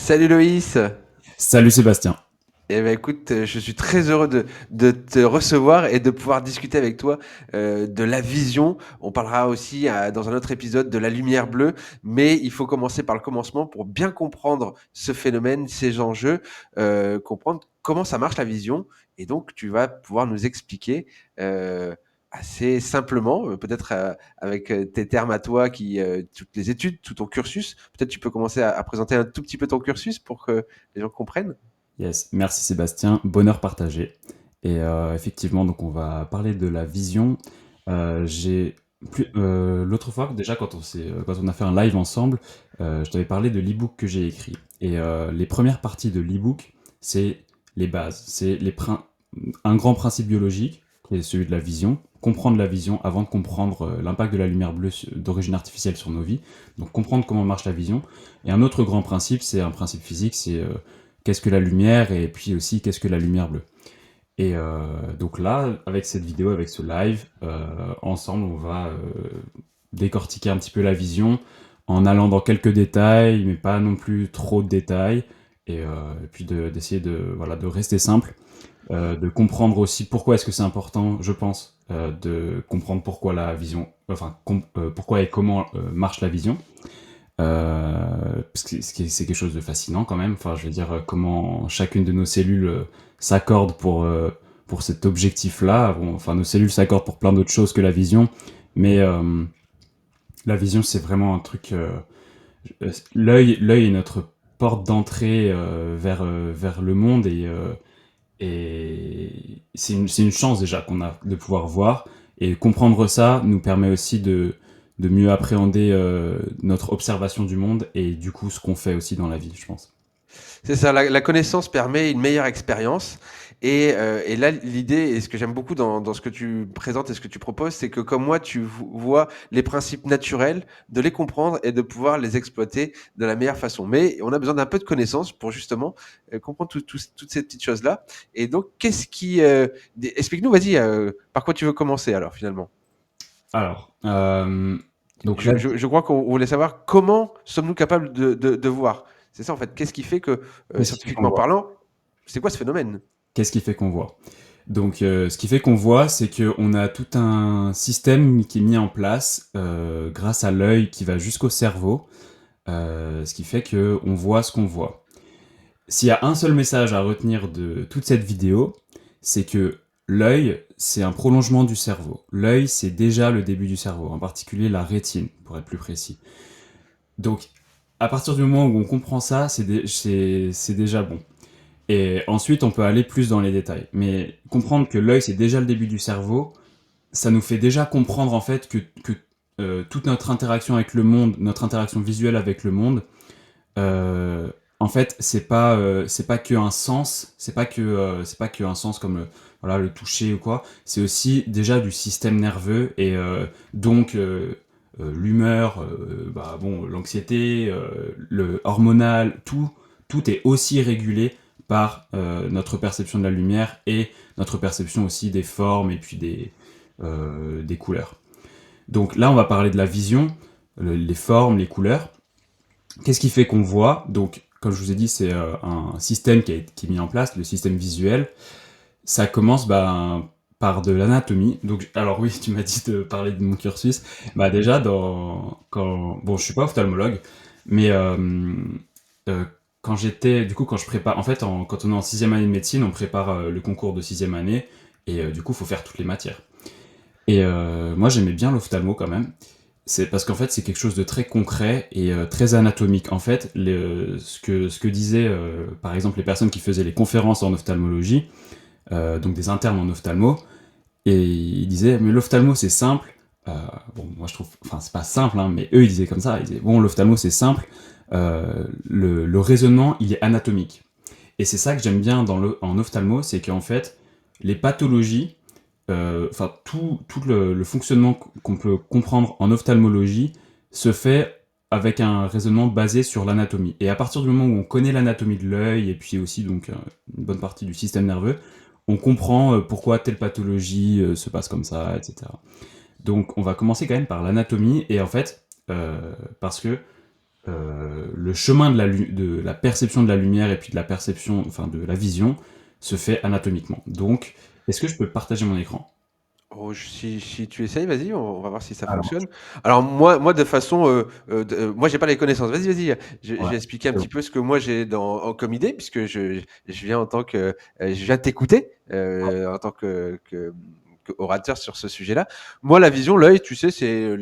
Salut Loïs. Salut Sébastien. Eh ben écoute, je suis très heureux de te recevoir et de pouvoir discuter avec toi de la vision. On parlera aussi dans un autre épisode de la lumière bleue, mais il faut commencer par le commencement pour bien comprendre ce phénomène, ces enjeux, comprendre comment ça marche la vision. Et donc tu vas pouvoir nous expliquer assez simplement, peut-être avec tes termes à toi, toutes les études, tout ton cursus. Peut-être tu peux commencer à présenter un tout petit peu ton cursus pour que les gens comprennent. Yes, merci Sébastien, bonheur partagé. Et effectivement, donc on va parler de la vision. J'ai l'autre fois, déjà quand on a fait un live ensemble, je t'avais parlé de l'e-book que j'ai écrit. Et les premières parties de l'e-book, c'est les bases, un grand principe biologique, qui est celui de la vision. Comprendre la vision avant de comprendre l'impact de la lumière bleue d'origine artificielle sur nos vies. Donc comprendre comment marche la vision. Et un autre grand principe, c'est un principe physique, c'est qu'est-ce que la lumière et puis aussi qu'est-ce que la lumière bleue. Et donc là, avec cette vidéo, avec ce live, ensemble, on va décortiquer un petit peu la vision en allant dans quelques détails, mais pas non plus trop de détails, et puis d'essayer voilà, de rester simple, de comprendre aussi pourquoi est-ce que c'est important, je pense, de comprendre pourquoi la vision, enfin, pourquoi et comment marche la vision. Parce que c'est quelque chose de fascinant quand même. Enfin, je veux dire, comment chacune de nos cellules s'accorde pour cet objectif-là. Bon, enfin, nos cellules s'accordent pour plein d'autres choses que la vision, mais la vision, c'est vraiment un truc. L'œil est notre porte d'entrée vers le monde, et c'est une chance déjà qu'on a de pouvoir voir, et comprendre ça nous permet aussi de mieux appréhender notre observation du monde et du coup ce qu'on fait aussi dans la vie, je pense. C'est ça, la connaissance permet une meilleure expérience. Et là, l'idée, et ce que j'aime beaucoup dans ce que tu présentes et ce que tu proposes, c'est que comme moi, tu vois les principes naturels, de les comprendre et de pouvoir les exploiter de la meilleure façon. Mais on a besoin d'un peu de connaissances pour justement comprendre toutes ces petites choses-là. Et donc, qu'est-ce qui... explique-nous, vas-y, par quoi tu veux commencer alors finalement. Alors, donc là, Je crois qu'on voulait savoir comment sommes-nous capables de voir. C'est ça en fait. Qu'est-ce qui fait que, qu'est-ce qui fait qu'on scientifiquement voit parlant, c'est quoi ce phénomène? Qu'est-ce qui fait qu'on voit Donc, ce qui fait qu'on voit, c'est qu'on a tout un système qui est mis en place grâce à l'œil qui va jusqu'au cerveau, ce qui fait qu'on voit ce qu'on voit. S'il y a un seul message à retenir de toute cette vidéo, c'est que l'œil, c'est un prolongement du cerveau. L'œil, c'est déjà le début du cerveau, en particulier la rétine, pour être plus précis. Donc, à partir du moment où on comprend ça, c'est déjà bon. Et ensuite, on peut aller plus dans les détails. Mais comprendre que l'œil, c'est déjà le début du cerveau, ça nous fait déjà comprendre en fait que toute notre interaction avec le monde, notre interaction visuelle avec le monde, euh, en fait, c'est pas que un sens, c'est pas que un sens comme voilà le toucher ou quoi. C'est aussi déjà du système nerveux et donc l'humeur, bah bon, l'anxiété, le hormonal, tout est aussi régulé par notre perception de la lumière et notre perception aussi des formes et puis des couleurs. Donc là, on va parler de la vision, les formes, les couleurs. Qu'est-ce qui fait qu'on voit? Donc, comme je vous ai dit, c'est un système qui est mis en place, le système visuel. Ça commence par de l'anatomie. Donc, alors oui, tu m'as dit de parler de mon cursus. Bah déjà, bon, je suis pas ophtalmologue, mais euh, quand j'étais, du coup, quand je prépare, en fait, quand on est en sixième année de médecine, on prépare le concours de sixième année, et du coup, il faut faire toutes les matières. Et moi, j'aimais bien l'ophtalmo quand même. C'est parce qu'en fait, c'est quelque chose de très concret et très anatomique. En fait, ce que disaient, par exemple, les personnes qui faisaient les conférences en ophtalmologie, donc des internes en ophtalmo, et ils disaient, mais l'ophtalmo, c'est simple. Euh, bon, moi, je trouve, enfin, c'est pas simple, hein, mais eux, ils disaient comme ça. Ils disaient, bon, l'ophtalmo, c'est simple. Le raisonnement, il est anatomique. Et c'est ça que j'aime bien en ophtalmo, c'est qu'en fait, les pathologies, enfin tout le fonctionnement qu'on peut comprendre en ophtalmologie se fait avec un raisonnement basé sur l'anatomie. Et à partir du moment où on connaît l'anatomie de l'œil et puis aussi donc une bonne partie du système nerveux, on comprend pourquoi telle pathologie se passe comme ça, etc. Donc on va commencer quand même par l'anatomie et en fait parce que le chemin de la perception de la lumière et puis de la perception, enfin de la vision, se fait anatomiquement. Donc, est-ce que je peux partager mon écran? Oh, si tu essayes, vas-y, on va voir si ça Alors, fonctionne. Alors moi de façon, moi j'ai pas les connaissances. Vas-y, je ouais, vais expliquer un c'est bon. petit peu ce que moi j'ai comme idée puisque je viens en tant que, je viens t'écouter, en tant qu'orateur sur ce sujet-là. Moi la vision, l'œil, tu sais, c'est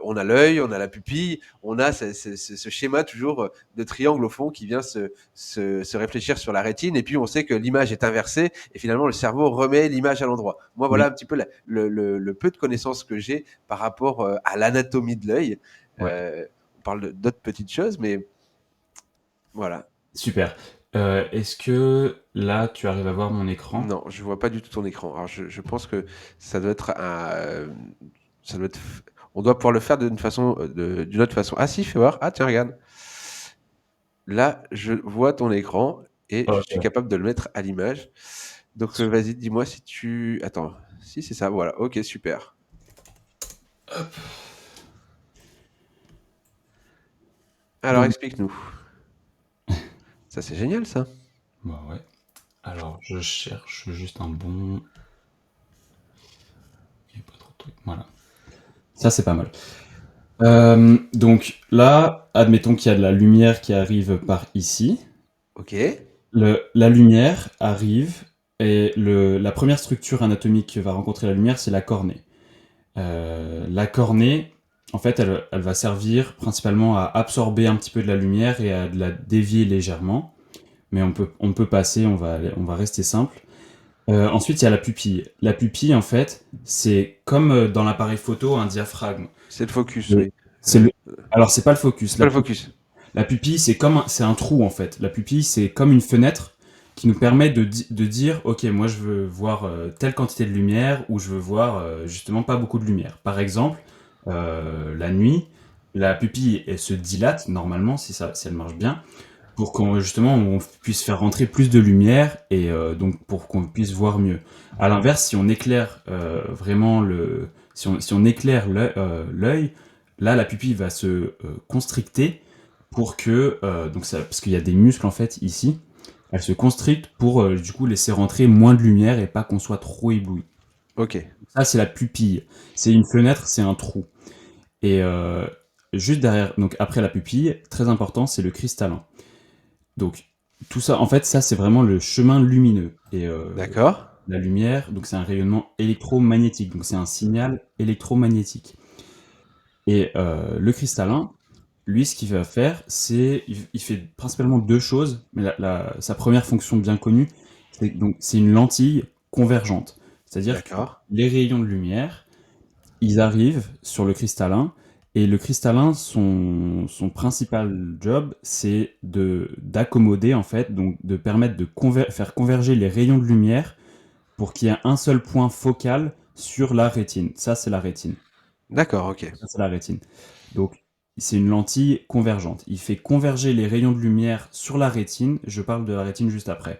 on a l'œil, on a la pupille, on a ce schéma toujours, de triangle au fond qui vient se réfléchir sur la rétine et puis on sait que l'image est inversée et finalement le cerveau remet l'image à l'endroit. Moi voilà Oui, un petit peu le peu de connaissances que j'ai par rapport à l'anatomie de l'œil. ouais, On parle d'autres petites choses, mais voilà. super. Est-ce que là, tu arrives à voir mon écran? Non, je vois pas du tout ton écran. Alors je pense que ça doit être ça doit être, on doit pouvoir le faire d'une façon, d'une autre façon. Ah si, fais voir. Ah tiens, regarde. Là, je vois ton écran et je suis Ok. capable de le mettre à l'image. Donc vas-y, dis-moi si tu... Attends, si c'est ça, voilà. Ok, super. Alors Donc, explique-nous. Ça c'est génial ça. bah ouais. Alors, je cherche juste un bon. Il n'y a pas trop de trucs. Voilà. Ça, c'est pas mal. Donc là, admettons qu'il y a de la lumière qui arrive par ici. Ok. La lumière arrive et la première structure anatomique que va rencontrer la lumière, c'est la cornée. La cornée, en fait, elle va servir principalement à absorber un petit peu de la lumière et à de la dévier légèrement. Mais on peut passer, on va rester simple. Ensuite, il y a la pupille. La pupille, en fait, c'est comme dans l'appareil photo, un diaphragme. C'est le focus, Et oui. c'est le... Alors, c'est pas le focus. C'est pas le focus. La pupille, c'est un trou en fait. La pupille, c'est comme une fenêtre qui nous permet de dire, ok, moi je veux voir telle quantité de lumière ou je veux voir justement pas beaucoup de lumière. Par exemple, la nuit, la pupille elle se dilate normalement si elle marche bien pour qu'on justement on puisse faire rentrer plus de lumière et donc pour qu'on puisse voir mieux. À l'inverse, si on éclaire vraiment si on éclaire l'œil, là la pupille va se constricter pour que donc ça, parce qu'il y a des muscles en fait ici, elle se constricte pour du coup laisser rentrer moins de lumière et pas qu'on soit trop ébloui. Ok. Ça c'est la pupille, c'est une fenêtre, c'est un trou. Et juste derrière, donc après la pupille, très important, c'est le cristallin. Donc, tout ça, en fait, ça, c'est vraiment le chemin lumineux. Et D'accord. la lumière, donc c'est un rayonnement électromagnétique. Donc, c'est un signal électromagnétique. Et le cristallin, lui, ce qu'il va faire, c'est, il fait principalement deux choses. Mais sa première fonction bien connue, c'est une lentille convergente. C'est-à-dire que D'accord. les rayons de lumière, ils arrivent sur le cristallin et le cristallin, son principal job, c'est d'accommoder en fait, donc de permettre de faire converger les rayons de lumière pour qu'il y ait un seul point focal sur la rétine. Ça, c'est la rétine. D'accord, ok. Ça, c'est la rétine. Donc, c'est une lentille convergente. Il fait converger les rayons de lumière sur la rétine. Je parle de la rétine juste après.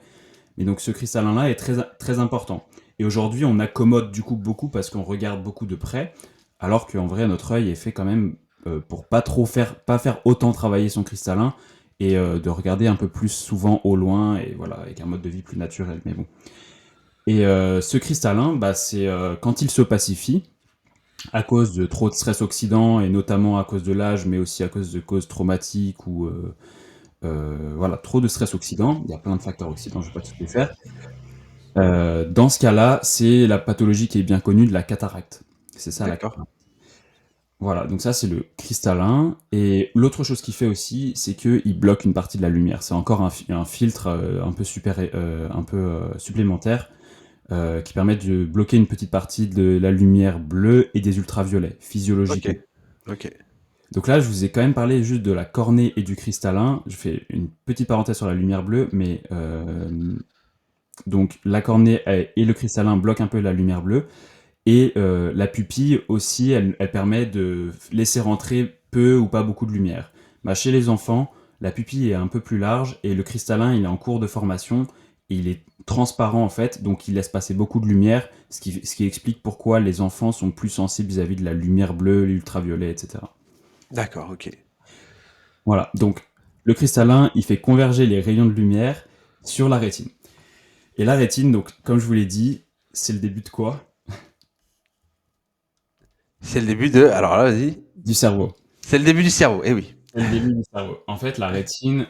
Et donc ce cristallin-là est très, très important. Et aujourd'hui, on accommode du coup beaucoup parce qu'on regarde beaucoup de près, alors qu'en vrai, notre œil est fait quand même pour pas faire autant travailler son cristallin et de regarder un peu plus souvent au loin et voilà, avec un mode de vie plus naturel. Mais bon. Et ce cristallin, bah, c'est quand il se pacifie, à cause de trop de stress oxydant et notamment à cause de l'âge, mais aussi à cause de causes traumatiques ou voilà, trop de stress oxydant. Il y a plein de facteurs oxydants, je ne vais pas tous les faire. Dans ce cas-là, c'est la pathologie qui est bien connue de la cataracte. C'est ça la D'accord. cataracte. Voilà, donc ça c'est le cristallin. Et l'autre chose qu'il fait aussi, c'est qu'il bloque une partie de la lumière. C'est encore un filtre un peu, supplémentaire qui permet de bloquer une petite partie de la lumière bleue et des ultraviolets, Ok. physiologiquement. Ok. Donc là, je vous ai quand même parlé juste de la cornée et du cristallin. Je fais une petite parenthèse sur la lumière bleue, mais donc la cornée et le cristallin bloquent un peu la lumière bleue. Et la pupille aussi, elle permet de laisser rentrer peu ou pas beaucoup de lumière. Bah, chez les enfants, la pupille est un peu plus large et le cristallin, il est en cours de formation et il est transparent en fait, donc il laisse passer beaucoup de lumière, ce qui explique pourquoi les enfants sont plus sensibles vis-à-vis de la lumière bleue, l'ultraviolet, etc. D'accord, ok. Voilà, donc le cristallin, il fait converger les rayons de lumière sur la rétine. Et la rétine, donc comme je vous l'ai dit, c'est le début de quoi? C'est le début de. Alors là, vas-y. Du cerveau. C'est le début du cerveau. Eh oui. C'est le début du cerveau. En fait, la rétine,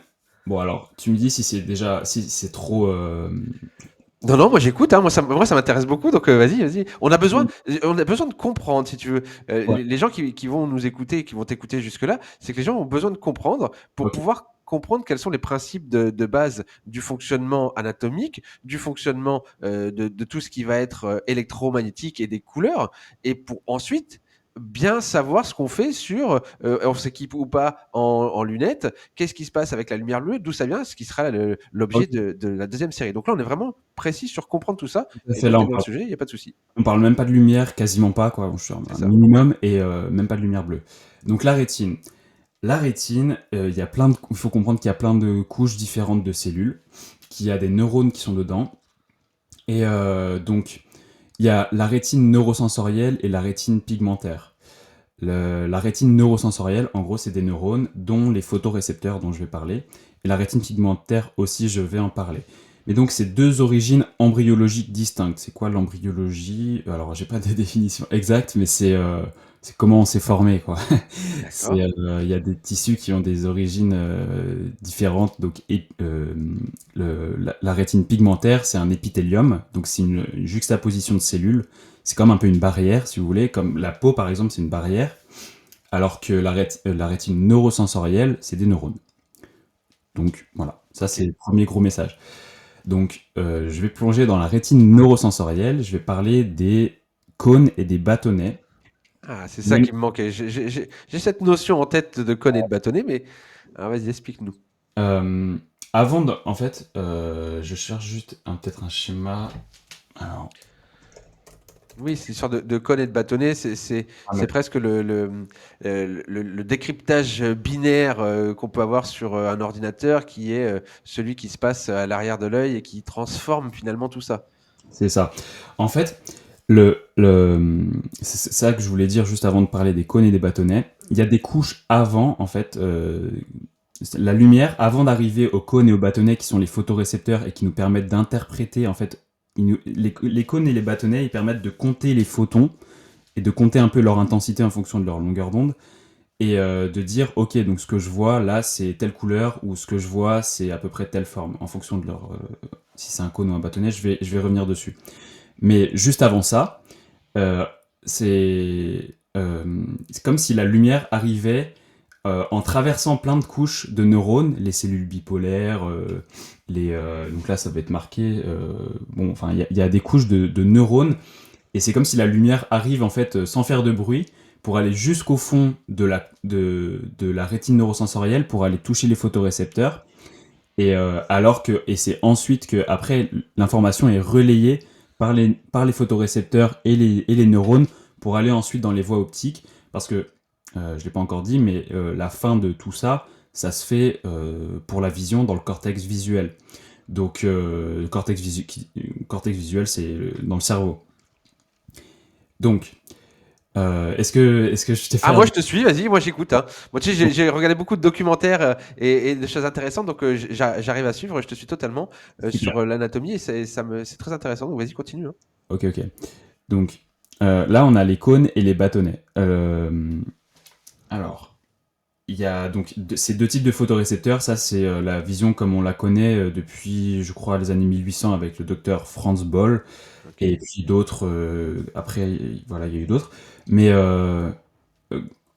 bon alors, tu me dis si c'est déjà, si c'est trop... Non, non, moi j'écoute, hein, moi ça m'intéresse beaucoup, donc vas-y, vas-y. On a besoin de comprendre, si tu veux. Ouais, Les gens qui vont nous écouter, qui vont t'écouter jusque-là, c'est que les gens ont besoin de comprendre pour ok. pouvoir comprendre quels sont les principes de base du fonctionnement anatomique, du fonctionnement de tout ce qui va être électromagnétique et des couleurs, et pour ensuite bien savoir ce qu'on fait sur, on s'équipe ou pas en lunettes, qu'est-ce qui se passe avec la lumière bleue, d'où ça vient, ce qui sera l'objet Ok, de la deuxième série. Donc là, on est vraiment précis sur comprendre tout ça. tout à Et fait, dès que là tu es dans le sujet, il n'y a pas de souci. on parle même pas de lumière, quasiment pas, quoi. Je suis C'est un ça. minimum et même pas de lumière bleue. Donc la rétine. La rétine, il y a il faut comprendre qu'il y a plein de couches différentes de cellules, qu'il y a des neurones qui sont dedans. Et donc, il y a la rétine neurosensorielle et la rétine pigmentaire. La rétine neurosensorielle, en gros, c'est des neurones, dont les photorécepteurs dont je vais parler. Et la rétine pigmentaire aussi, je vais en parler. Mais donc, c'est deux origines embryologiques distinctes. C'est quoi l'embryologie? Alors, j'ai pas de définition exacte, mais c'est comment on s'est formé, quoi. C'est, D'accord. il y a des tissus qui ont des origines différentes. Donc, la rétine pigmentaire, c'est un épithélium. Donc, c'est une juxtaposition de cellules. C'est comme un peu une barrière, si vous voulez. Comme la peau, par exemple, c'est une barrière. Alors que la rétine neurosensorielle, c'est des neurones. Donc, voilà. Ça, Ok. c'est le premier gros message. Donc, je vais plonger dans la rétine neurosensorielle. Je vais parler des cônes et des bâtonnets. Ah, c'est ça Même qui me manquait. J'ai cette notion en tête de conne et de bâtonnet, mais alors vas-y, explique-nous. Euh, en fait, je cherche juste peut-être un schéma. Alors, Oui, c'est une sorte de conne et de bâtonnet. C'est presque le décryptage binaire qu'on peut avoir sur un ordinateur, qui est celui qui se passe à l'arrière de l'œil et qui transforme finalement tout ça. c'est ça. En fait, c'est ça que je voulais dire juste avant de parler des cônes et des bâtonnets. Il y a des couches avant, en fait, la lumière, avant d'arriver aux cônes et aux bâtonnets qui sont les photorécepteurs et qui nous permettent d'interpréter, en fait, les cônes et les bâtonnets, ils permettent de compter les photons et de compter un peu leur intensité en fonction de leur longueur d'onde et de dire ok donc ce que je vois là c'est telle couleur ou ce que je vois c'est à peu près telle forme en fonction de leur si c'est un cône ou un bâtonnet je vais revenir dessus mais juste avant ça euh, c'est comme si la lumière arrivait en traversant plein de couches de neurones, les cellules bipolaires, donc là ça va être marqué, bon, enfin il y a des couches de neurones et c'est comme si la lumière arrive en fait sans faire de bruit pour aller jusqu'au fond de la rétine neurosensorielle pour aller toucher les photorécepteurs. Et c'est ensuite que après l'information est relayée par les photorécepteurs et les neurones pour aller ensuite dans les voies optiques. Parce que, je l'ai pas encore dit, mais la fin de tout ça, ça se fait pour la vision dans le cortex visuel. Donc, le cortex visuel, c'est dans le cerveau. Donc, est-ce que je t'ai Ah, fait moi je te suis, vas-y, moi j'écoute, hein. Moi, tu sais, j'ai regardé beaucoup de documentaires et de choses intéressantes, donc j'arrive à suivre, je te suis totalement super. sur l'anatomie et c'est très intéressant, donc vas-y, continue, hein. Ok, ok. Donc, là, on a les cônes et les bâtonnets. Alors, il y a donc ces deux types de photorécepteurs. Ça, c'est la vision comme on la connaît depuis, je crois, les années 1800 avec le docteur Franz Boll. Ok. Et puis d'autres, après, voilà, il y a eu d'autres. Mais euh,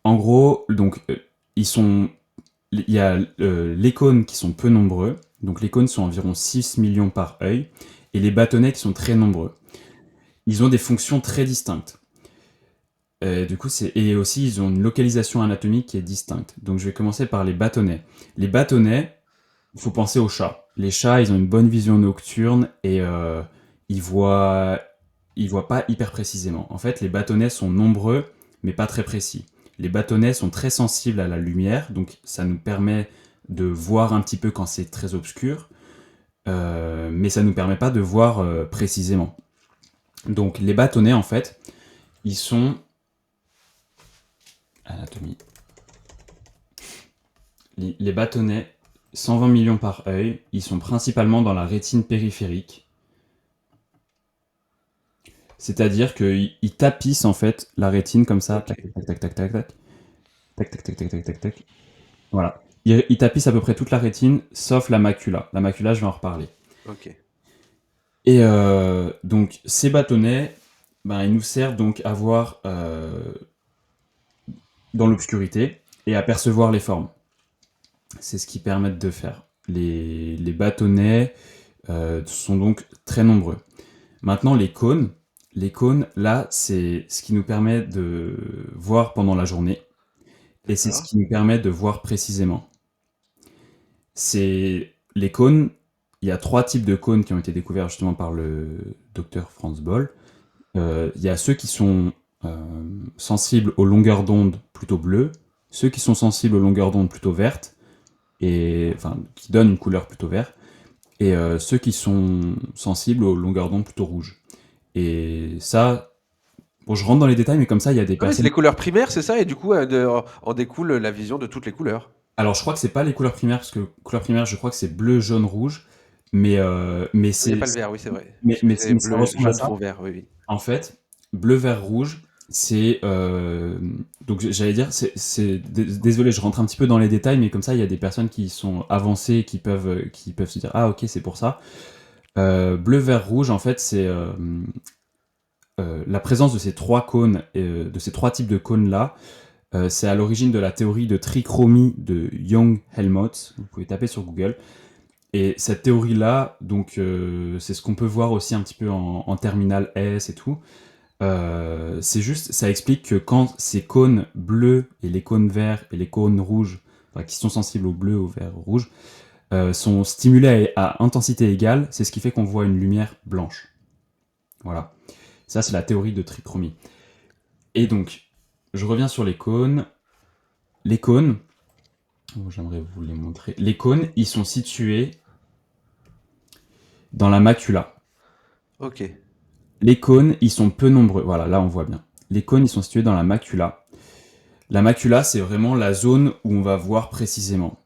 en gros, donc, il y a les cônes qui sont peu nombreux. Donc, les cônes sont environ 6 millions par œil. Et les bâtonnets qui sont très nombreux. Ils ont des fonctions très distinctes. Du coup, et aussi, ils ont une localisation anatomique qui est distincte. Donc, je vais commencer par les bâtonnets. Les bâtonnets, il faut penser aux chats. Les chats, ils ont une bonne vision nocturne et ils voient, ils voient pas hyper précisément. En fait, les bâtonnets sont nombreux, mais pas très précis. Les bâtonnets sont très sensibles à la lumière, donc ça nous permet de voir un petit peu quand c'est très obscur, mais ça nous permet pas de voir précisément. Donc, les bâtonnets, en fait, ils sont anatomie. Les bâtonnets, 120 millions par œil, ils sont principalement dans la rétine périphérique. C'est-à-dire qu'ils tapissent en fait la rétine comme ça, tac, Ok. tac, tac, tac, tac, tac, tac, tac, tac, tac, tac, tac, tac. Voilà. Ils tapissent à peu près toute la rétine, sauf la macula. La macula, je vais en reparler. Ok. Et donc, ces bâtonnets, ben, ils nous servent donc à voir dans l'obscurité et à percevoir les formes. C'est ce qu'ils permettent de faire. Les bâtonnets sont donc très nombreux. Maintenant, les cônes, là, c'est ce qui nous permet de voir pendant la journée et c'est ce D'accord. qui nous permet de voir précisément. C'est les cônes. Il y a 3 types de cônes qui ont été découverts justement par le docteur Franz Boll. Il y a ceux qui sont sensibles aux longueurs d'onde plutôt bleues, ceux qui sont sensibles aux longueurs d'onde plutôt vertes, et enfin qui donnent une couleur plutôt verte, et ceux qui sont sensibles aux longueurs d'onde plutôt rouges. Et ça, bon, je rentre dans les détails, mais comme ça, il y a des Ah oui, c'est personnes. les couleurs primaires, c'est ça? Et du coup, en découle la vision de toutes les couleurs. Alors, je crois que c'est pas les couleurs primaires, parce que couleur primaire, je crois que c'est bleu, jaune, rouge, mais Il n'y a pas le vert, oui, c'est vrai. Parce que c'est mais ça bleu, ressemble à jaune, ça. fond vert, oui, oui. En fait, bleu, vert, rouge, c'est donc j'allais dire, désolé, je rentre un petit peu dans les détails, mais comme ça, il y a des personnes qui sont avancées et qui peuvent se dire ah ok, c'est pour ça. Bleu, vert, rouge, en fait, c'est la présence de ces 3 cônes, de ces 3 types de cônes là. C'est à l'origine de la théorie de trichromie de Young-Helmholtz. Vous pouvez taper sur Google. Et cette théorie-là, donc, c'est ce qu'on peut voir aussi un petit peu en terminale S et tout. C'est juste, ça explique que quand ces cônes bleus et les cônes verts et les cônes rouges, enfin, qui sont sensibles au bleu, au vert, au rouge, sont stimulés à intensité égale, c'est ce qui fait qu'on voit une lumière blanche. Voilà. Ça, c'est la théorie de trichromie. Et donc, je reviens sur les cônes. Les cônes, j'aimerais vous les montrer. Les cônes, ils sont situés dans la macula. Ok. Les cônes, ils sont peu nombreux. Voilà, là on voit bien. Les cônes, ils sont situés dans la macula. La macula, c'est vraiment la zone où on va voir précisément.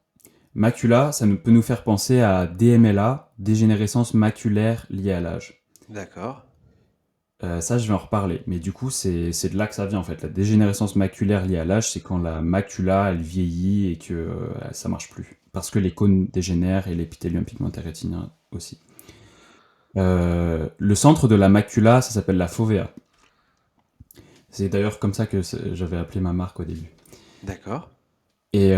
Macula, ça peut nous faire penser à DMLA, dégénérescence maculaire liée à l'âge. D'accord. Ça, je vais en reparler. Mais du coup, c'est de là que ça vient en fait. La dégénérescence maculaire liée à l'âge, c'est quand la macula, elle vieillit et que ça marche plus. Parce que les cônes dégénèrent et l'épithélium pigmentaire rétinien aussi. Le centre de la macula, ça s'appelle la fovea. C'est d'ailleurs comme ça que j'avais appelé ma marque au début. D'accord. Et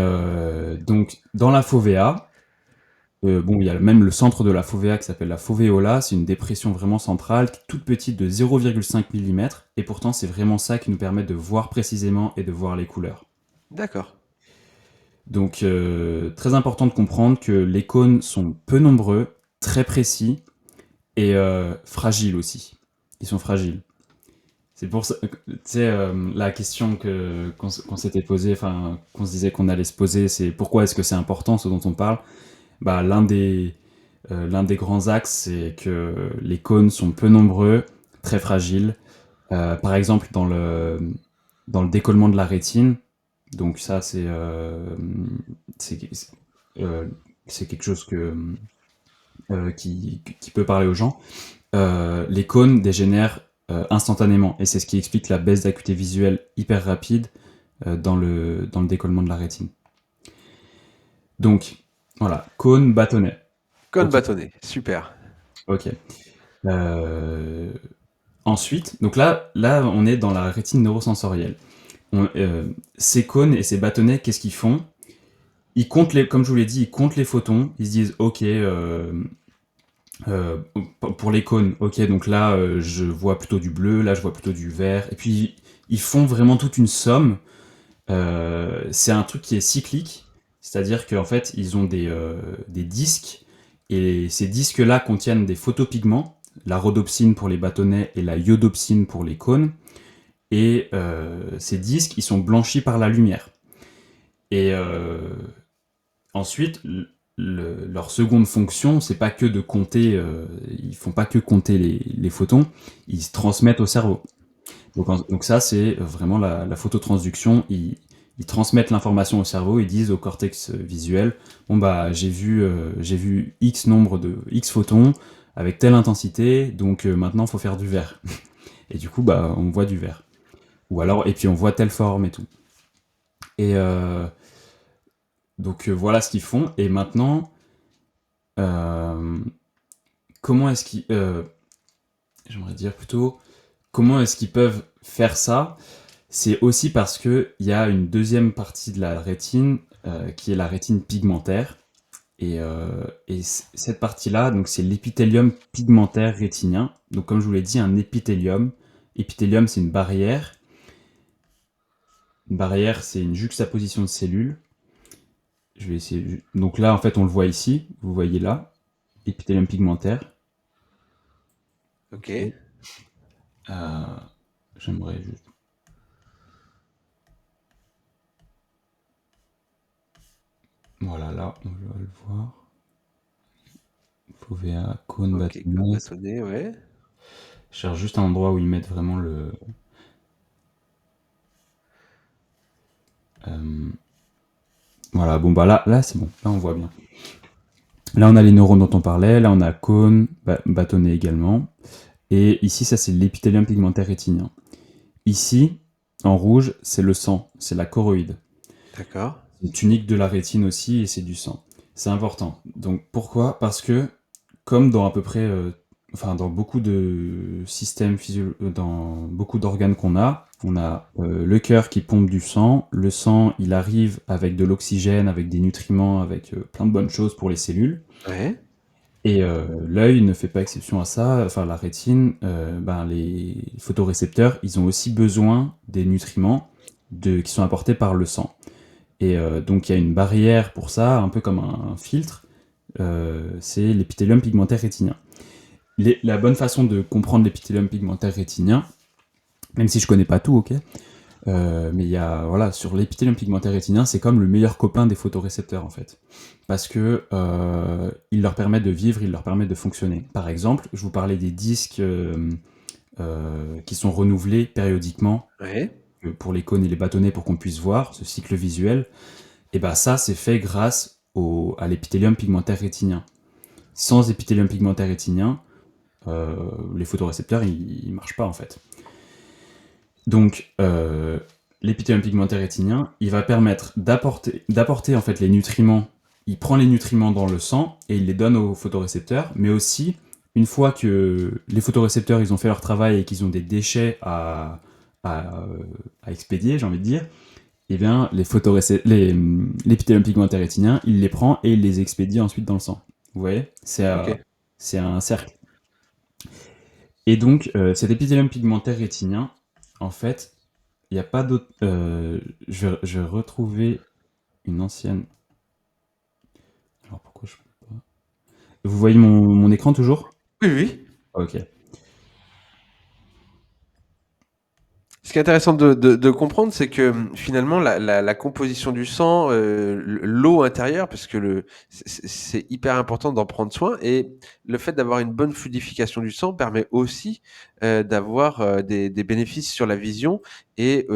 donc, dans la fovea, bon, il y a même le centre de la fovea qui s'appelle la foveola. C'est une dépression vraiment centrale, toute petite de 0,5 mm. Et pourtant, c'est vraiment ça qui nous permet de voir précisément et de voir les couleurs. D'accord. Donc, très important de comprendre que les cônes sont peu nombreux, très précis et fragiles aussi. Ils sont fragiles. C'est pour ça, tu sais, la question qu'on s'était posée, enfin, qu'on se disait qu'on allait se poser, c'est pourquoi est-ce que c'est important ce dont on parle? Bah, l'un des grands axes, c'est que les cônes sont peu nombreux, très fragiles. Par exemple, dans le décollement de la rétine, donc ça, c'est, euh, c'est quelque chose qui peut parler aux gens. Les cônes dégénèrent instantanément, et c'est ce qui explique la baisse d'acuité visuelle hyper rapide dans le décollement de la rétine. Donc, voilà, cône, bâtonnet. Cône Ok, bâtonné. Super. ok. Euh, Ensuite, donc là, on est dans la rétine neurosensorielle. Ces cônes et ces bâtonnets, qu'est-ce qu'ils font? Ils comptent comme je vous l'ai dit, ils comptent les photons. Ils se disent, ok, euh, pour les cônes, ok, donc là, je vois plutôt du bleu, là, je vois plutôt du vert. Et puis, ils font vraiment toute une somme. C'est un truc qui est cyclique, c'est-à-dire qu'en fait, ils ont des disques, et ces disques-là contiennent des photopigments, la rhodopsine pour les bâtonnets et la iodopsine pour les cônes. Et ces disques, ils sont blanchis par la lumière. Et ensuite, leur seconde fonction, c'est pas que de compter, ils font pas que compter les photons, ils se transmettent au cerveau. Donc ça, c'est vraiment la phototransduction. Ils ils transmettent l'information au cerveau, ils disent au cortex visuel, bon bah j'ai vu X nombre de X photons avec telle intensité, donc maintenant faut faire du vert. Et du coup bah on voit du vert. Ou alors, et puis on voit telle forme et tout. Et donc voilà ce qu'ils font. Et maintenant, euh, comment est-ce qu'ils, j'aimerais dire plutôt, comment est-ce qu'ils peuvent faire ça? C'est aussi parce que il y a une deuxième partie de la rétine qui est la rétine pigmentaire. Et cette partie-là, donc c'est l'épithélium pigmentaire rétinien. Donc comme je vous l'ai dit, un épithélium. Épithélium, c'est une barrière. Une barrière, c'est une juxtaposition de cellules. Je vais essayer. Donc là, en fait, on le voit ici. Vous voyez là, épithélium pigmentaire. Ok. Ok. J'aimerais juste. Voilà, là, on va le voir. Fovea, cône, Ok, code bâtonnet. bâtonnet, ouais. Je cherche juste un endroit où ils mettent vraiment le. euh, Voilà, bon bah là c'est bon, là on voit bien. Là on a les neurones dont on parlait, là on a cône, bâtonnet également. Et ici ça c'est l'épithélium pigmentaire rétinien. Ici, en rouge, c'est le sang, c'est la choroïde. D'accord. C'est tunique de la rétine aussi et c'est du sang. C'est important. Donc pourquoi? Parce que comme dans à peu près, enfin dans beaucoup de systèmes dans beaucoup d'organes on a le cœur qui pompe du sang. Le sang, il arrive avec de l'oxygène, avec des nutriments, avec plein de bonnes choses pour les cellules. Ouais. Et l'œil ne fait pas exception à ça. Enfin, la rétine, ben, les photorécepteurs, ils ont aussi besoin des nutriments qui sont apportés par le sang. Et donc il y a une barrière pour ça, un peu comme un filtre. C'est l'épithélium pigmentaire rétinien. La bonne façon de comprendre l'épithélium pigmentaire rétinien, même si je connais pas tout, ok, mais il y a, voilà, sur l'épithélium pigmentaire rétinien, c'est comme le meilleur copain des photorécepteurs en fait, parce que il leur permet de vivre, il leur permet de fonctionner. Par exemple, je vous parlais des disques qui sont renouvelés périodiquement Ouais. pour les cônes et les bâtonnets pour qu'on puisse voir ce cycle visuel. Et ben ça, c'est fait grâce à l'épithélium pigmentaire rétinien. Sans épithélium pigmentaire rétinien, les photorécepteurs, ils marchent pas en fait. Donc, l'épithélium pigmentaire rétinien, il va permettre d'apporter en fait les nutriments. Il prend les nutriments dans le sang et il les donne aux photorécepteurs, mais aussi une fois que les photorécepteurs ils ont fait leur travail et qu'ils ont des déchets à, à expédier, j'ai envie de dire, eh bien l'épithélium pigmentaire rétinien, il les prend et il les expédie ensuite dans le sang. Vous voyez, Ok. c'est un cercle. Et donc, cet épithélium pigmentaire rétinien, en fait, il n'y a pas d'autre. Je vais retrouver une ancienne. Alors pourquoi je peux pas. Vous voyez mon écran toujours? Oui, oui. Ok. Ce qui est intéressant de comprendre, c'est que finalement, la composition du sang, l'eau intérieure, parce que c'est hyper important d'en prendre soin, et le fait d'avoir une bonne fluidification du sang permet aussi d'avoir des bénéfices sur la vision et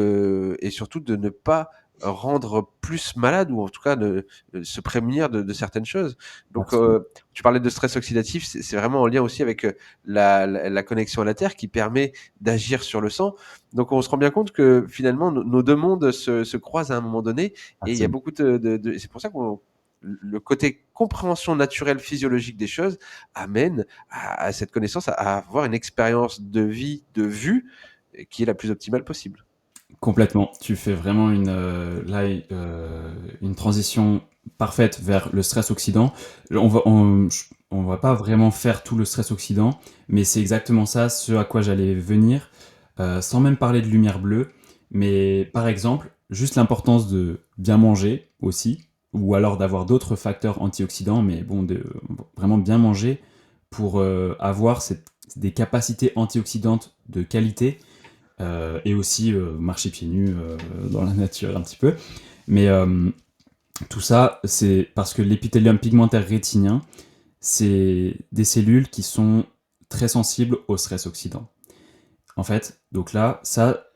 surtout de ne pas rendre plus malade ou en tout cas se prémunir de certaines choses. Donc, Absolument. tu parlais de stress oxydatif, c'est vraiment en lien aussi avec la connexion à la Terre qui permet d'agir sur le sang. Donc on se rend bien compte que finalement nos deux mondes se croisent à un moment donné et il y a Absolument. beaucoup c'est pour ça qu'on le côté compréhension naturelle physiologique des choses amène à cette connaissance, à avoir une expérience de vie, de vue qui est la plus optimale possible. Complètement. Tu fais vraiment une transition parfaite vers le stress oxydant. On va pas vraiment faire tout le stress oxydant, mais c'est exactement ça, ce à quoi j'allais venir, sans même parler de lumière bleue. Mais par exemple, juste l'importance de bien manger aussi, ou alors d'avoir d'autres facteurs antioxydants, mais bon, de vraiment bien manger pour avoir des capacités antioxydantes de qualité et aussi marcher pieds nus dans la nature un petit peu. Mais tout ça, c'est parce que l'épithélium pigmentaire rétinien, c'est des cellules qui sont très sensibles au stress oxydant. En fait, donc là, ça,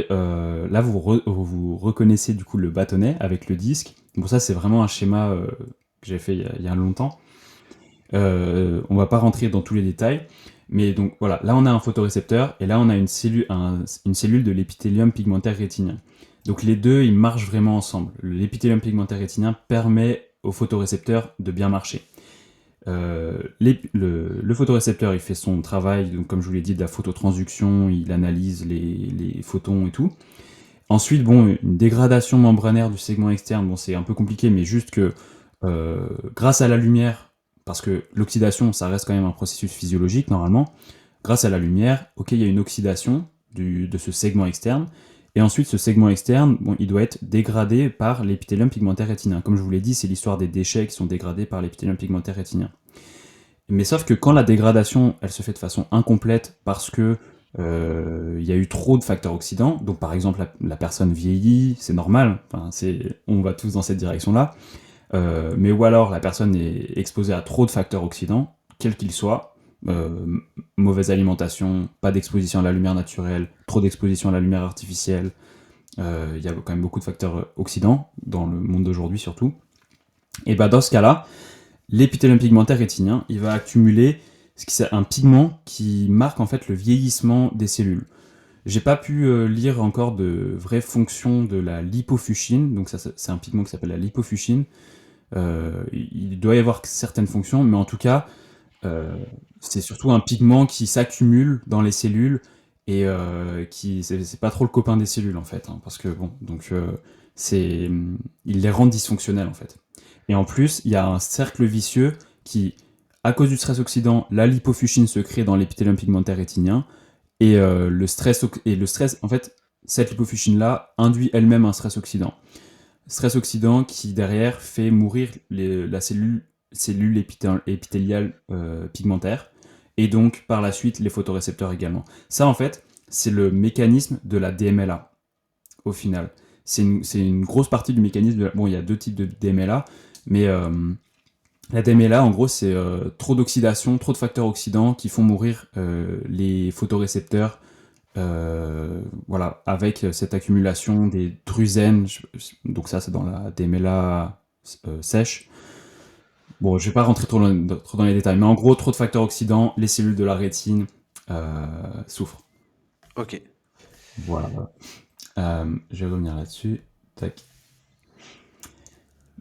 là vous reconnaissez du coup le bâtonnet avec le disque. Bon, ça c'est vraiment un schéma que j'ai fait il y a longtemps. On va pas rentrer dans tous les détails, mais donc voilà, là on a un photorécepteur et là on a une cellule de l'épithélium pigmentaire rétinien. Donc les deux, ils marchent vraiment ensemble. L'épithélium pigmentaire rétinien permet au photorécepteur de bien marcher. Le photorécepteur, il fait son travail, donc comme je vous l'ai dit, de la phototransduction, il analyse les photons et tout. Ensuite, bon, une dégradation membranaire du segment externe, bon, c'est un peu compliqué, mais juste que grâce à la lumière, parce que l'oxydation, ça reste quand même un processus physiologique normalement, grâce à la lumière, ok, il y a une oxydation de ce segment externe, et ensuite ce segment externe, bon, il doit être dégradé par l'épithélium pigmentaire rétinien. Comme je vous l'ai dit, c'est l'histoire des déchets qui sont dégradés par l'épithélium pigmentaire rétinien. Mais sauf que quand la dégradation, elle se fait de façon incomplète parce que il y a eu trop de facteurs oxydants, donc par exemple la personne vieillit, c'est normal, enfin, on va tous dans cette direction-là, mais ou alors la personne est exposée à trop de facteurs oxydants, quels qu'ils soient, mauvaise alimentation, pas d'exposition à la lumière naturelle, trop d'exposition à la lumière artificielle, il y a quand même beaucoup de facteurs oxydants, dans le monde d'aujourd'hui surtout, et bah dans ce cas-là, l'épithélium pigmentaire rétinien, il va accumuler un pigment qui marque en fait le vieillissement des cellules. J'ai pas pu lire encore de vraies fonctions de la lipofuchine, donc ça c'est un pigment qui s'appelle la lipofuchine. Il doit y avoir certaines fonctions, mais en tout cas, euh, c'est surtout un pigment qui s'accumule dans les cellules et c'est pas trop le copain des cellules en fait, hein, parce que bon, donc il les rend dysfonctionnelles en fait. Et en plus, il y a un cercle vicieux qui, à cause du stress oxydant, la lipofuchine se crée dans l'épithélium pigmentaire rétinien et le stress, en fait, cette lipofuchine-là induit elle-même un stress oxydant. Stress oxydant qui derrière fait mourir la cellule épithéliale pigmentaire et donc par la suite les photorécepteurs également. Ça en fait, c'est le mécanisme de la DMLA au final. C'est une grosse partie du mécanisme. Bon, il y a deux types de DMLA, mais la DMLA, en gros, c'est trop d'oxydation, trop de facteurs oxydants qui font mourir les photorécepteurs. Voilà, avec cette accumulation des drusènes, donc ça c'est dans la DMLA sèche. Bon, je vais pas rentrer trop dans les détails, mais en gros, trop de facteurs oxydants, les cellules de la rétine souffrent. Ok. Voilà. Je vais revenir là-dessus. Tac.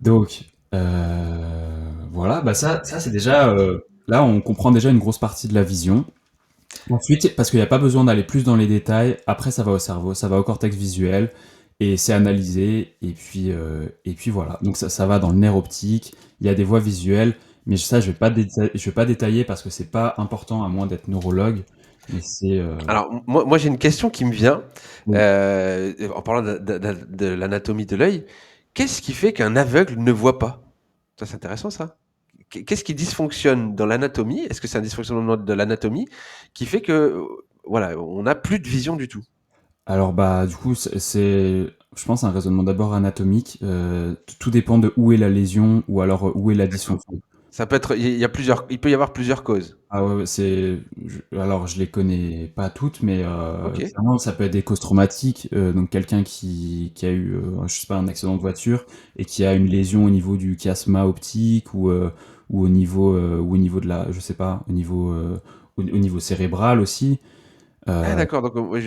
Donc, voilà, bah ça c'est déjà. Là, on comprend déjà une grosse partie de la vision. Ensuite, parce qu'il n'y a pas besoin d'aller plus dans les détails, après ça va au cerveau, ça va au cortex visuel, et c'est analysé, et puis voilà. Donc ça va dans le nerf optique, il y a des voies visuelles, mais ça je vais pas détailler parce que c'est pas important à moins d'être neurologue, mais c'est... Alors, moi j'ai une question qui me vient Oui. en parlant de l'anatomie de l'œil. Qu'est-ce qui fait qu'un aveugle ne voit pas? Ça, c'est intéressant, ça. Qu'est-ce qui dysfonctionne dans l'anatomie? Est-ce que c'est un dysfonctionnement de l'anatomie qui fait que, voilà, on n'a plus de vision du tout? Alors bah du coup je pense, un raisonnement d'abord anatomique, tout dépend de où est la lésion, ou alors où est la D'accord. dysfonction. Ça peut être, il peut y avoir plusieurs causes. Ah ouais, ouais, alors je les connais pas toutes, mais Ok. clairement ça peut être des causes traumatiques, donc quelqu'un qui a eu, je sais pas, un accident de voiture et qui a une lésion au niveau du chiasma optique, ou au niveau de la, je sais pas, au niveau cérébral aussi. Ah Euh, d'accord, donc ouais,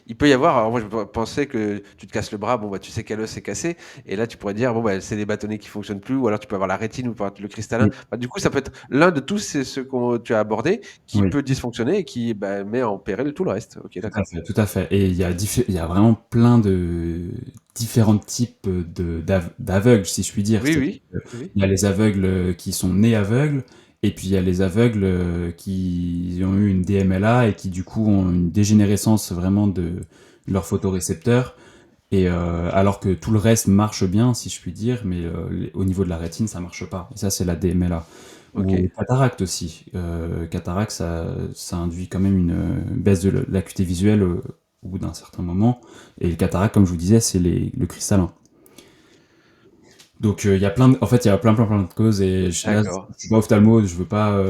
il peut y avoir, alors moi je pensais que tu te casses le bras, bon bah tu sais quel os est cassé, et là tu pourrais dire bon bah c'est les bâtonnets qui fonctionnent plus, ou alors tu peux avoir la rétine ou le cristallin. oui, Bah, du coup ça peut être l'un de tous ceux que tu as abordé qui oui. peut dysfonctionner et qui bah, met en péril tout le reste. Ok, Tout à d'accord. fait, tout à fait. Et il y a vraiment plein de différents types d'aveugles, si je puis dire. Oui, C'est-à-dire oui, que oui, oui. il y a les aveugles qui sont nés aveugles, et puis il y a les aveugles qui ont eu une DMLA et qui du coup ont une dégénérescence vraiment de leurs photorécepteurs, et alors que tout le reste marche bien, si je puis dire, mais au niveau de la rétine, ça marche pas. Et ça, c'est la DMLA. Ok. Ou cataracte aussi. Cataracte, ça induit quand même une baisse de l'acuité visuelle au bout d'un certain moment. Et le cataracte, comme je vous disais, c'est le cristallin. Donc il y a en fait, il y a plein de causes, et là, je D'accord. suis pas ophtalmo, je veux pas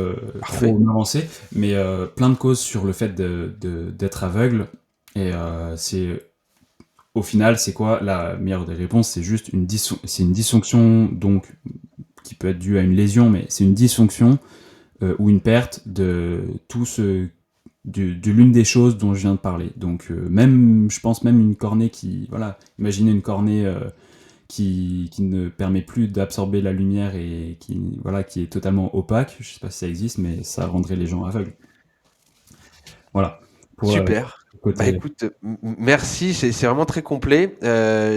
trop Parfait. m'avancer, mais plein de causes sur le fait d'être aveugle. Et au final, c'est quoi la meilleure des réponses? C'est juste c'est une dysfonction, donc, qui peut être due à une lésion, mais c'est une dysfonction ou une perte de de l'une des choses dont je viens de parler. Donc, même, je pense même une cornée qui, voilà, imaginez une cornée qui ne permet plus d'absorber la lumière et qui, voilà, qui est totalement opaque. Je sais pas si ça existe, mais ça rendrait les gens aveugles. Voilà. Pour Super. le Bah, côté. écoute, merci, c'est vraiment très complet.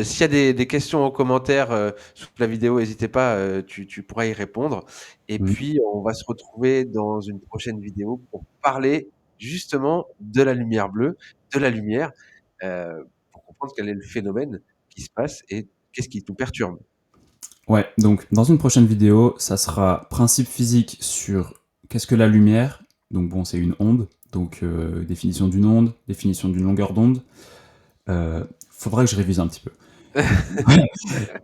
S'il y a des questions en commentaire, sous la vidéo, n'hésitez pas, tu pourras y répondre et Mm. puis on va se retrouver dans une prochaine vidéo pour parler justement de la lumière bleue, de la lumière, pour comprendre quel est le phénomène qui se passe et qu'est-ce qui nous perturbe. Ouais, donc dans une prochaine vidéo, ça sera principe physique sur qu'est-ce que la lumière. Donc bon, c'est une onde, donc définition d'une onde, définition d'une longueur d'onde. Faudra que je révise un petit peu.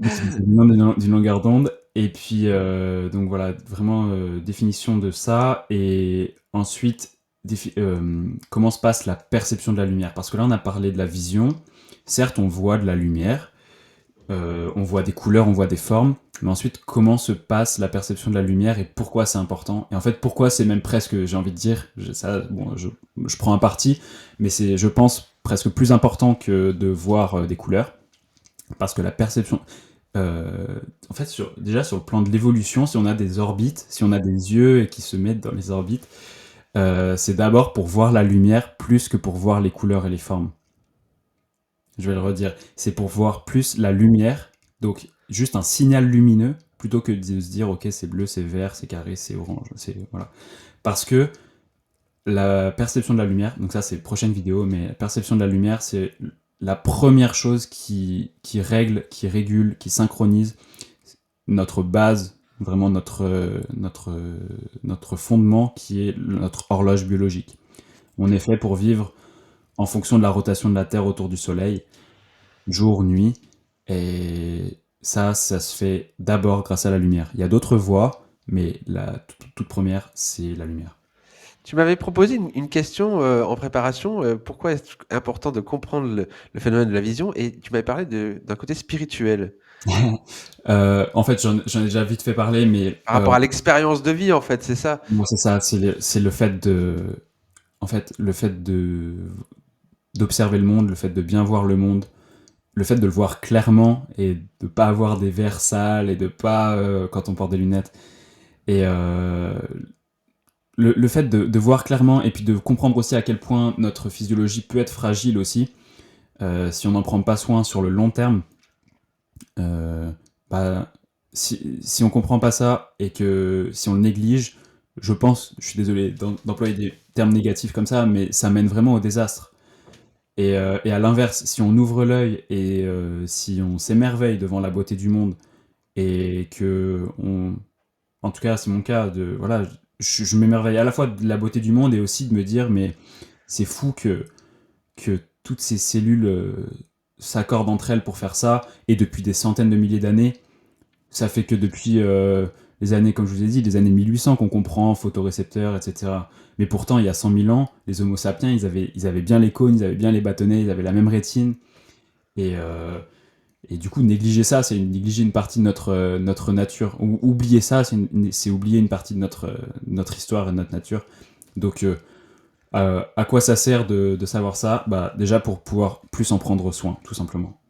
Définition d'une onde, d'une longueur d'onde. Et puis, donc voilà, vraiment définition de ça. Et ensuite, comment se passe la perception de la lumière. Parce que là, on a parlé de la vision. Certes, on voit de la lumière, on voit des couleurs, on voit des formes, mais ensuite comment se passe la perception de la lumière et pourquoi c'est important. Et en fait, pourquoi c'est même presque, j'ai envie de dire, ça, bon, je prends un parti, mais c'est, je pense, presque plus important que de voir des couleurs, parce que la perception, en fait, déjà sur le plan de l'évolution, si on a des orbites, si on a des yeux et qui se mettent dans les orbites, c'est d'abord pour voir la lumière plus que pour voir les couleurs et les formes. Je vais le redire, c'est pour voir plus la lumière, donc juste un signal lumineux, plutôt que de se dire ok c'est bleu, c'est vert, c'est carré, c'est orange, c'est voilà. Parce que la perception de la lumière, donc ça c'est prochaine vidéo, mais la perception de la lumière c'est la première chose qui règle, qui régule, qui synchronise notre base, vraiment notre fondement qui est notre horloge biologique. On est fait pour vivre en fonction de la rotation de la Terre autour du Soleil, jour, nuit, et ça se fait d'abord grâce à la lumière. Il y a d'autres voies, mais la toute première, c'est la lumière. Tu m'avais proposé une question, en préparation, pourquoi est-ce important de comprendre le phénomène de la vision? Et tu m'avais parlé d'un côté spirituel, En fait, j'en ai déjà vite fait parler, mais par rapport à l'expérience de vie, en fait, c'est ça? bon, c'est ça, c'est le fait en fait, le fait d'observer le monde, le fait de bien voir le monde, le fait de le voir clairement et de pas avoir des verres sales et de pas quand on porte des lunettes. Et le fait de voir clairement et puis de comprendre aussi à quel point notre physiologie peut être fragile aussi, si on n'en prend pas soin sur le long terme, euh, bah, si on comprend pas ça et que si on le néglige, je pense, je suis désolé d'employer des termes négatifs comme ça, mais ça mène vraiment au désastre. Et à l'inverse, si on ouvre l'œil et si on s'émerveille devant la beauté du monde et que en tout cas c'est mon cas, voilà, je m'émerveille à la fois de la beauté du monde et aussi de me dire mais c'est fou que toutes ces cellules s'accordent entre elles pour faire ça, et depuis des centaines de milliers d'années, ça fait que depuis les années, comme je vous ai dit, les années 1800 qu'on comprend, photorécepteurs, etc. Mais pourtant, il y a 100 000 ans, les Homo sapiens, ils avaient bien les cônes, ils avaient bien les bâtonnets, ils avaient la même rétine. Et, euh, et du coup, négliger ça, c'est négliger une partie de notre nature. Ou oublier ça, c'est oublier une partie de notre histoire et de notre nature. Donc, à quoi ça sert de savoir ça? Bah, déjà pour pouvoir plus en prendre soin, tout simplement.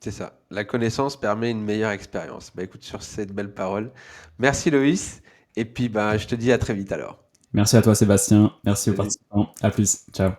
C'est ça. La connaissance permet une meilleure expérience. Bah, écoute, sur cette belle parole, merci Loïs et puis, bah, je te dis à très vite alors. Merci à toi, Sébastien. Merci aux Salut. participants. À plus. Ciao.